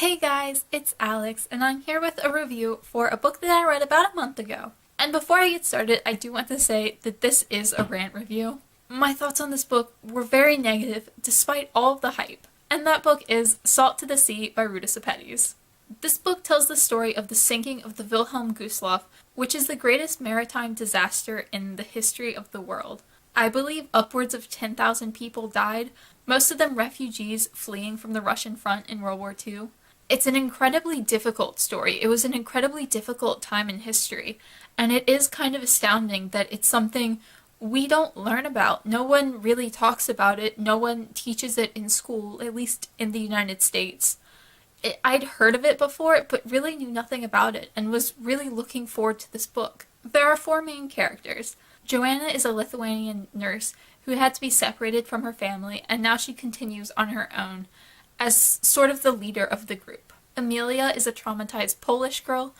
Hey guys, it's Alex, and I'm here with a review for a book that I read about a month ago. And before I get started, I do want to say that this is a rant review. My thoughts on this book were very negative despite all of the hype, and that book is Salt to the Sea by Ruta Sepetys. This book tells the story of the sinking of the Wilhelm Gustloff, which is the greatest maritime disaster in the history of the world. I believe upwards of 10,000 people died, most of them refugees fleeing from the Russian front in World War II. It's an incredibly difficult story. It was an incredibly difficult time in history, and it is kind of astounding that it's something we don't learn about. No one really talks about it. No one teaches it in school, at least in the United States. I'd heard of it before, but really knew nothing about it, and was really looking forward to this book. There are four main characters. Joanna is a Lithuanian nurse who had to be separated from her family, and now she continues on her own as sort of the leader of the group. Amelia is a traumatized Polish girl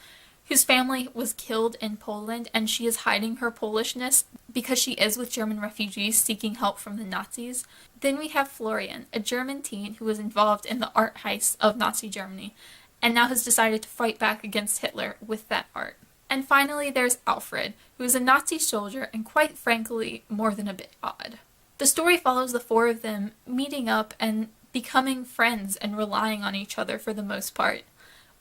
whose family was killed in Poland, and she is hiding her Polishness because she is with German refugees seeking help from the Nazis. Then we have Florian, a German teen who was involved in the art heist of Nazi Germany, and now has decided to fight back against Hitler with that art. And finally, there's Alfred, who is a Nazi soldier and quite frankly more than a bit odd. The story follows the four of them meeting up and becoming friends and relying on each other for the most part,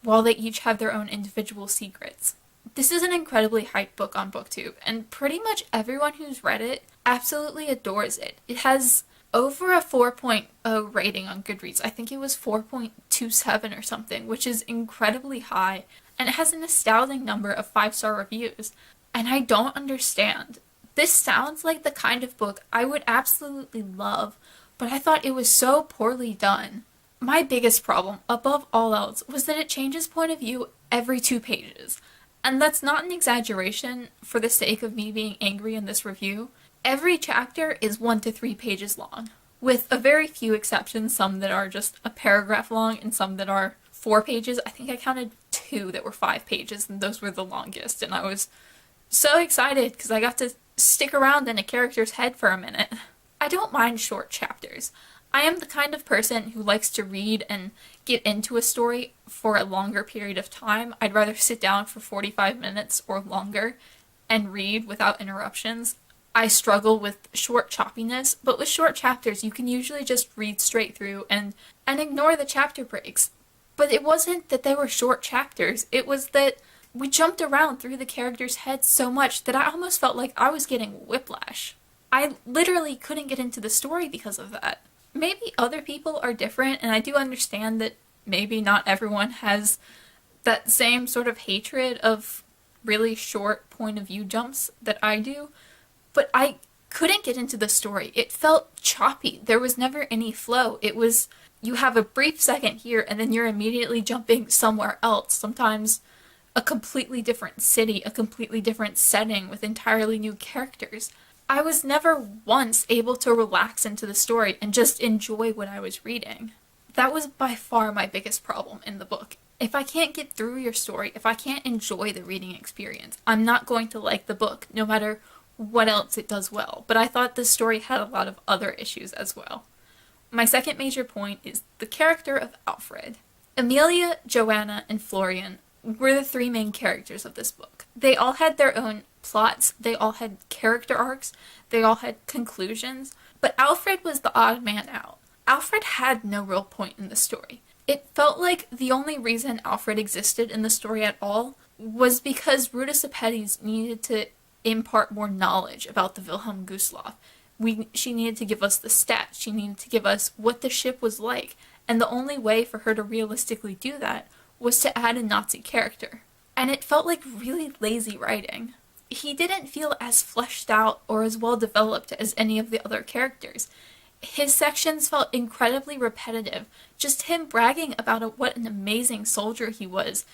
while they each have their own individual secrets. This is an incredibly hyped book on booktube, and pretty much everyone who's read it absolutely adores it. It has over a 4.0 rating on Goodreads. I think it was 4.27 or something, which is incredibly high, and it has an astounding number of 5-star reviews. And I don't understand. This sounds like the kind of book I would absolutely love, but I thought it was so poorly done. My biggest problem, above all else, was that it changes point of view every 2 pages. And that's not an exaggeration for the sake of me being angry in this review. Every chapter is 1 to 3 pages long, with a very few exceptions, some that are just a paragraph long and some that are 4 pages. I think I counted 2 that were 5 pages, and those were the longest, and I was so excited because I got to stick around in a character's head for a minute. I don't mind short chapters. I am the kind of person who likes to read and get into a story for a longer period of time. I'd rather sit down for 45 minutes or longer and read without interruptions. I struggle with short choppiness, but with short chapters you can usually just read straight through and ignore the chapter breaks. But it wasn't that they were short chapters, it was that we jumped around through the characters' heads so much that I almost felt like I was getting whiplash. I literally couldn't get into the story because of that. Maybe other people are different, and I do understand that maybe not everyone has that same sort of hatred of really short point of view jumps that I do, but I couldn't get into the story. It felt choppy. There was never any flow. It was, you have a brief second here and then you're immediately jumping somewhere else, sometimes a completely different city, a completely different setting with entirely new characters. I was never once able to relax into the story and just enjoy what I was reading. That was by far my biggest problem in the book. If I can't get through your story, if I can't enjoy the reading experience, I'm not going to like the book, no matter what else it does well. But I thought this story had a lot of other issues as well. My second major point is the character of Alfred. Amelia, Joanna, and Florian were the 3 main characters of this book. They all had their own plots, they all had character arcs, they all had conclusions, but Alfred was the odd man out. Alfred had no real point in the story. It felt like the only reason Alfred existed in the story at all was because Ruta Sepetys needed to impart more knowledge about the Wilhelm Gustloff. She needed to give us the stats, she needed to give us what the ship was like, and the only way for her to realistically do that was to add a Nazi character. And it felt like really lazy writing. He didn't feel as fleshed out or as well developed as any of the other characters. His sections felt incredibly repetitive, just him bragging about what an amazing soldier he was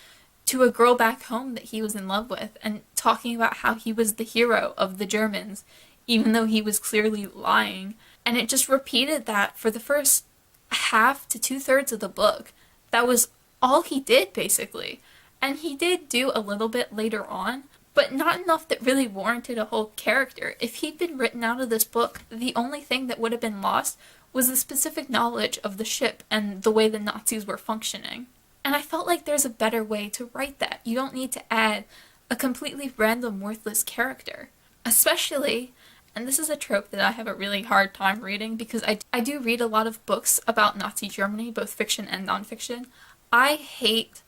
to a girl back home that he was in love with, and talking about how he was the hero of the Germans, even though he was clearly lying. And it just repeated that for the first half to 2/3 of the book. That was all he did, basically. And he did do a little bit later on, but not enough that really warranted a whole character. If he'd been written out of this book, the only thing that would have been lost was the specific knowledge of the ship and the way the Nazis were functioning. And I felt like there's a better way to write that. You don't need to add a completely random, worthless character. Especially, and this is a trope that I have a really hard time reading because I do read a lot of books about Nazi Germany, both fiction and nonfiction. I hate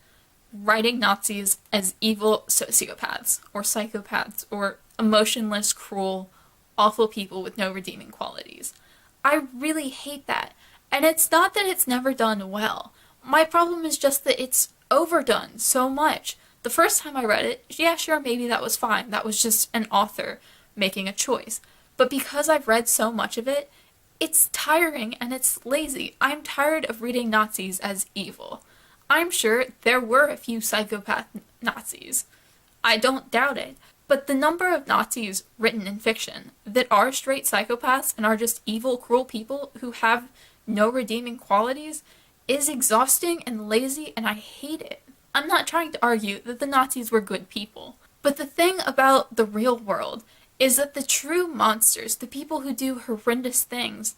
writing Nazis as evil sociopaths or psychopaths or emotionless, cruel, awful people with no redeeming qualities. I really hate that. And it's not that it's never done well. My problem is just that it's overdone so much. The first time I read it, yeah, sure, maybe that was fine. That was just an author making a choice. But because I've read so much of it, it's tiring and it's lazy. I'm tired of reading Nazis as evil. I'm sure there were a few psychopath Nazis. I don't doubt it. But the number of Nazis written in fiction that are straight psychopaths and are just evil, cruel people who have no redeeming qualities is exhausting and lazy, and I hate it. I'm not trying to argue that the Nazis were good people, but the thing about the real world is that the true monsters, the people who do horrendous things,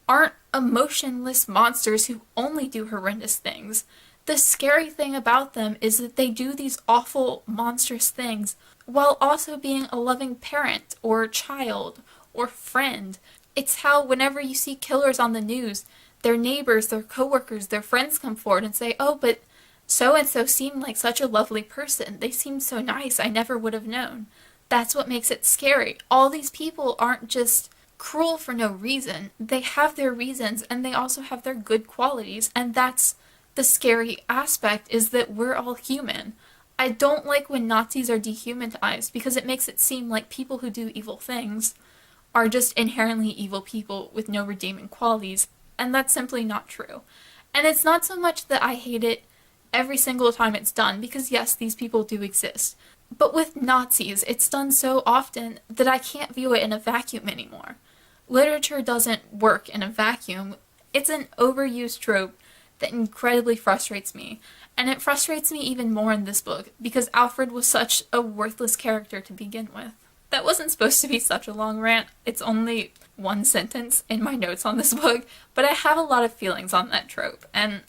aren't emotionless monsters who only do horrendous things. The scary thing about them is that they do these awful, monstrous things while also being a loving parent or child or friend. It's how whenever you see killers on the news, their neighbors, their coworkers, their friends come forward and say, oh, but so-and-so seemed like such a lovely person. They seemed so nice. I never would have known. That's what makes it scary. All these people aren't just cruel for no reason. They have their reasons, and they also have their good qualities, and that's the scary aspect, is that we're all human. I don't like when Nazis are dehumanized, because it makes it seem like people who do evil things are just inherently evil people with no redeeming qualities, and that's simply not true. And it's not so much that I hate it every single time it's done, because yes, these people do exist. But with Nazis, it's done so often that I can't view it in a vacuum anymore. Literature doesn't work in a vacuum. It's an overused trope that incredibly frustrates me. And it frustrates me even more in this book, because Alfred was such a worthless character to begin with. That wasn't supposed to be such a long rant. It's only one sentence in my notes on this book, but I have a lot of feelings on that trope, and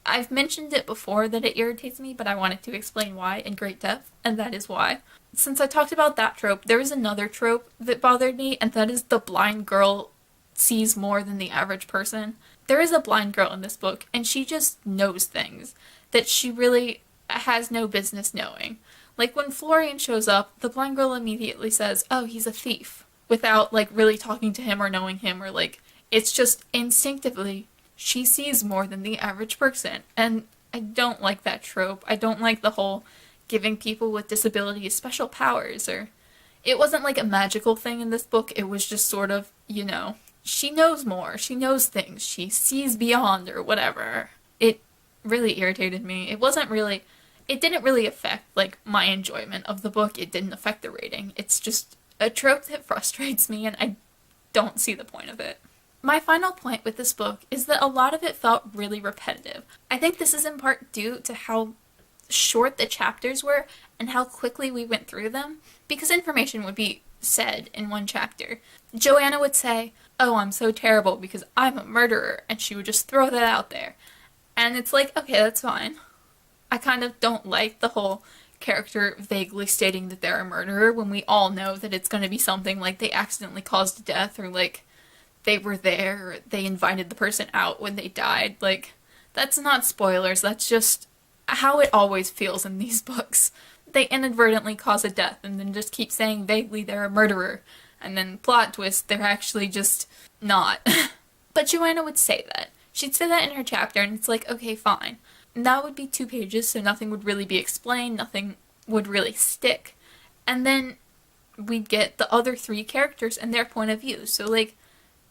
I've mentioned it before that it irritates me, but I wanted to explain why in great depth, and that is why. Since I talked about that trope, there is another trope that bothered me, and that is the blind girl sees more than the average person. There is a blind girl in this book, and she just knows things that she really has no business knowing. Like when Florian shows up, the blind girl immediately says, oh, he's a thief, without like really talking to him or knowing him, or like, it's just instinctively she sees more than the average person, and I don't like that trope. I don't like the whole giving people with disabilities special powers, or it wasn't like a magical thing in this book. It was just sort of, she knows more, she knows things, she sees beyond, or whatever. It really irritated me. It didn't really affect like my enjoyment of the book. It didn't affect the rating. It's just a trope that frustrates me, and I don't see the point of it. My final point with this book is that a lot of it felt really repetitive. I think this is in part due to how short the chapters were and how quickly we went through them, because information would be said in one chapter. Joanna would say, oh, I'm so terrible because I'm a murderer, and she would just throw that out there. And it's like, okay, that's fine. I kind of don't like the whole character vaguely stating that they're a murderer when we all know that it's going to be something like they accidentally caused death, or like they were there, or they invited the person out when they died. Like, that's not spoilers, that's just how it always feels in these books. They inadvertently cause a death and then just keep saying vaguely they're a murderer, and then plot twist, they're actually just not. But Joanna would say that. She'd say that in her chapter, and it's like, okay, fine. And that would be 2 pages, so nothing would really be explained, nothing would really stick. And then we'd get the other 3 characters and their point of view. So like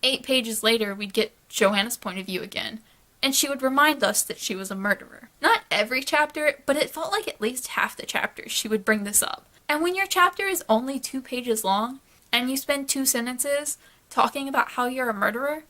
8 pages later, we'd get Joanna's point of view again, and she would remind us that she was a murderer. Not every chapter, but it felt like at least half the chapters she would bring this up. And when your chapter is only 2 pages long, and you spend 2 sentences talking about how you're a murderer,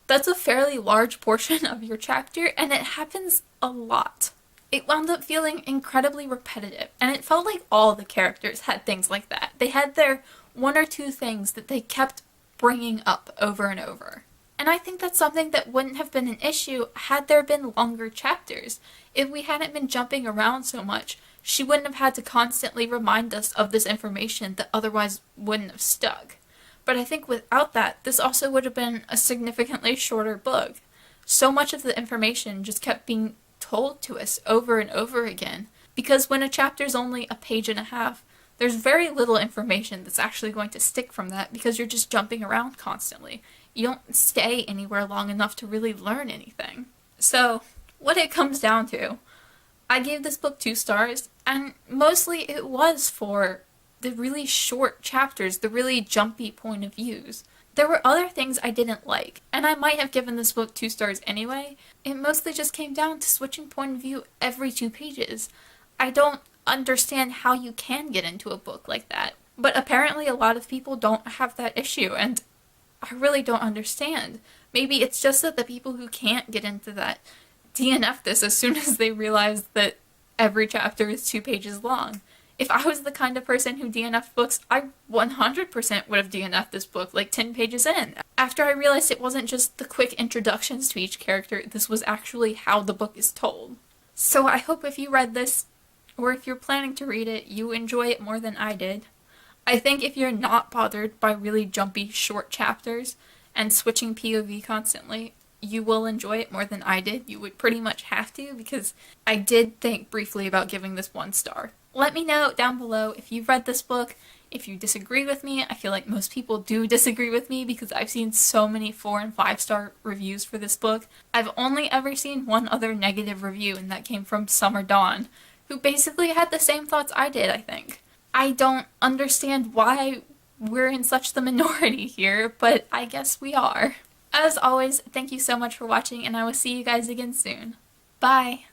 that's a fairly large portion of your chapter, and it happens a lot. It wound up feeling incredibly repetitive, and it felt like all the characters had things like that. They had their 1 or 2 things that they kept bringing up over and over. And I think that's something that wouldn't have been an issue had there been longer chapters. If we hadn't been jumping around so much, she wouldn't have had to constantly remind us of this information that otherwise wouldn't have stuck. But I think without that, this also would have been a significantly shorter book. So much of the information just kept being told to us over and over again. Because when a chapter's only a page and a half, there's very little information that's actually going to stick from that because you're just jumping around constantly. You don't stay anywhere long enough to really learn anything. So, what it comes down to, I gave this book 2 stars, and mostly it was for the really short chapters, the really jumpy point of views. There were other things I didn't like, and I might have given this book 2 stars anyway. It mostly just came down to switching point of view every 2 pages. I don't understand how you can get into a book like that. But apparently a lot of people don't have that issue, and I really don't understand. Maybe it's just that the people who can't get into that DNF this as soon as they realize that every chapter is 2 pages long. If I was the kind of person who DNF'd books, I 100% would have DNF'd this book like 10 pages in. After I realized it wasn't just the quick introductions to each character, this was actually how the book is told. So I hope if you read this, or if you're planning to read it, you enjoy it more than I did. I think if you're not bothered by really jumpy short chapters and switching POV constantly, you will enjoy it more than I did. You would pretty much have to, because I did think briefly about giving this 1 star. Let me know down below if you've read this book, if you disagree with me. I feel like most people do disagree with me because I've seen so many 4 and 5 star reviews for this book. I've only ever seen one other negative review, and that came from Summer Dawn, who basically had the same thoughts I did, I think. I don't understand why we're in such the minority here, but I guess we are. As always, thank you so much for watching, and I will see you guys again soon. Bye!